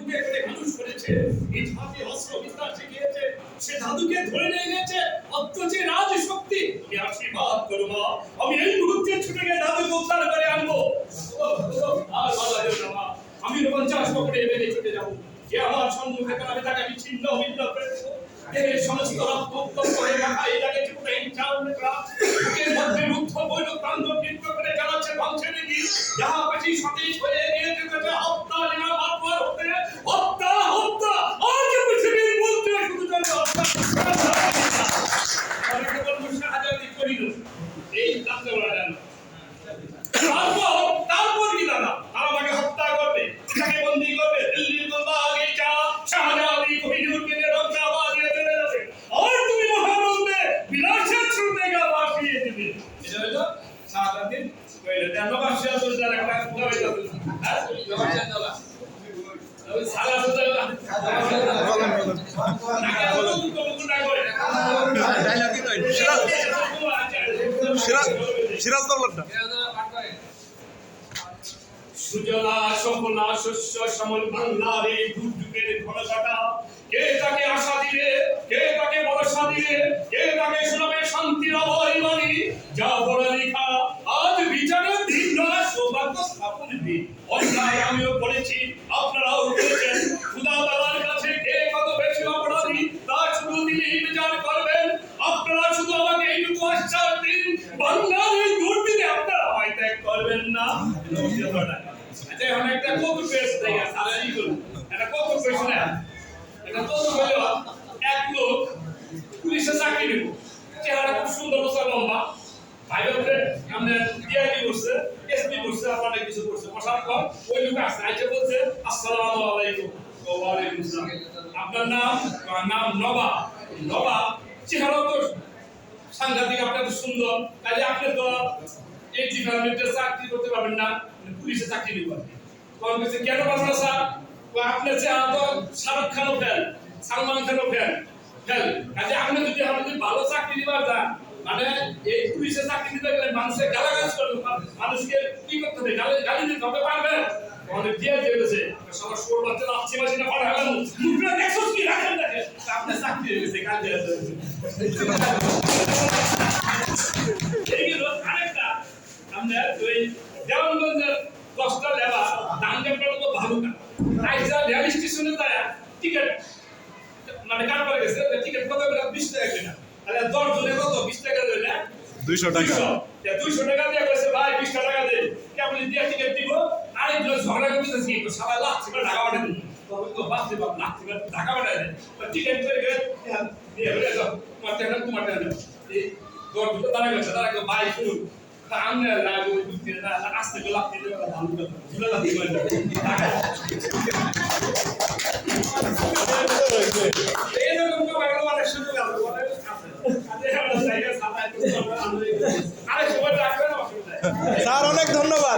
বুকে করে মানুষ করেছে, এই হাতে অস্ত্র বিদ্যা শিখিয়েছে, সে দাদুকে ধরে নিয়ে গেছে অত্যচে রাজ শক্তি। তুমি আশীর্বাদ করো মা, আমি এই মুহূর্তে ছুটে গিয়ে দাদুকে উদ্ধার করে আনবো। আর বাধা দেব না মা, আমি 50 বছরে বেরিয়ে চলে যাবো। যে আমার সম্মুখে আমি তাকে বিচ্ছিন্ন বিচ্ছিন্ন করে দেবো। এই সমস্ত রক্ত উত্তপ্ত হয়ে রাখা এই জায়গায় চুপে এর মধ্যে রুদ্ধ বৈল প্রান্ত নৃত্য করে চালাচ্ছে ধ্বংসের দিকে। যাহা পেছি সতেজ হয়ে এগিয়ে যেতেছে হত্যা নিনা মাতবার হতে হত্যা হত্যা। আজ পৃথিবীর মধ্যে শুধু চলে হত্যা। আর কেবল মুশাহাদাতি করিল এই কাজে ওরা তারপর কি দাদা আর আমাকে হত্যা করবে, তাকে বন্দী করবে, দিল্লির গোলবাগে যা শাহজাদি কোহিনূরকে রক্ষা আওয়াজ দিয়ে চলে যাবে। আর তুমি মহানন্দে বিলাসের ছুটে গা বাসিয়ে দিবে। এটা হলো শাহজাদি কইলে ধন্যবাদ শেয়ার করে যারা একটা কথা হয়ে যাবে। হ্যাঁ ধন্যবাদ দাদা ওই সালা সুদা সিরাজ দৌলতটা সুজলা সম্পূর্ণা শস্য শ্যামল বাংলার এই দুর্যোগের ঘনঘটা কে তাকে আশা দিলে, কে তাকে ভরসা দিলে, কে তাকে শোনাবে শান্তির অবহিবাণী। যা পড়ালেখা আজ বিচারের দিন নয়, সৌভাগ্য স্থাপনের দিন। অন্যায় আমিও করেছি, আপনারাও করেছেন। খুদা তাআলার কাছে কে কত বেশি অপরাধী তা শুধু তিনিই বিচার করবেন। আপনারা শুধু আমাকে এইটুকু আশ্বাস দিন, বাংলার এই দুর্নীতি আপনারা আমায় ত্যাগ করবেন না। আচ্ছা এখন একটা কৌতুক পেয়েছে তাই সারাই বলুন একটা কৌতুক পেয়েছে না, এটা কৌতুক হলো এক লোক পুলিশে চাকরি নিব, চেহারা খুব সুন্দর বসা লম্বা, ভাই বলতে আমাদের ডিআইডি করছে, এসপি করছে, আপনারা কিছু করছে, বসার পর ওই লোক আসছে, আইসে বলছে আসসালামু আলাইকুম। ওয়া আলাইকুম আসসালাম। আপনার নাম? নাম নবাব। নবাব চেহারা তো সাংঘাতিক, আপনার তো সুন্দর, তাহলে আপনি তো এই ডিপার্টমেন্টে চাকরি করতে পারবেন না, পুলিশে চাকরি নিবেন। তখন বলছে কেন পারবেন না স্যার? আপনার চেহারা তো শাহরুখ খানও ফ্যান, সালমান খানও ফ্যান ফ্যান, কাজে আপনি যদি ভালো চাকরি নিবার যান, মানে এই পুলিশে চাকরি নিতে গেলে মানুষের গালাগাল করবে, মানুষকে কি করতে হবে, গালি দিতে হবে, পারবেন? অনেক দিয়ে দিয়েছে সবার শোর বাচ্চা লাচ্ছি মাসি না পারে হলাম মুখটা দেখছো কি রাখেন দেখে আপনি চাকরি হয়ে গেছে কাল দিয়ে এইগুলো আরেকটা আমরা ওই দেওয়ানগঞ্জের 10টা লেবা দাঙ্গের তো ভালো না আইসা রেল স্টেশনে যায় টিকিট মানে কার করে গেছে টিকিট কত করে 20 টাকা কিনা, তাহলে 10 জনে কত 20 টাকা দিলে 200 টাকা 200 টাকা দিয়ে কইছে ভাই 20 টাকা দে কেবল দিয়ে টিকিট দিব। আরেকজন ঝগড়া করতেছে কি সবাই লাচ্ছি করে ঢাকা পাঠায় দেন, তো বাসে বাপ লাচ্ছি করে ঢাকা পাঠায় দেন, টিকিট করে দিয়ে বলে যাও তোমার টাকা এই দর দুটো তারা গেছে, তারা কেউ ভাই শুনুন আমনে লাগো দুধ না আস্তে করে লাচ্ছি দিয়ে ভালো করে ঝুলে লাচ্ছি করে এইরকম তো ভালো অনেক সুযোগ আছে অনেক আছে। আরে আমরা জায়গা সাথে আরে সবাই ডাকবেন অসুবিধা স্যার অনেক ধন্যবাদ।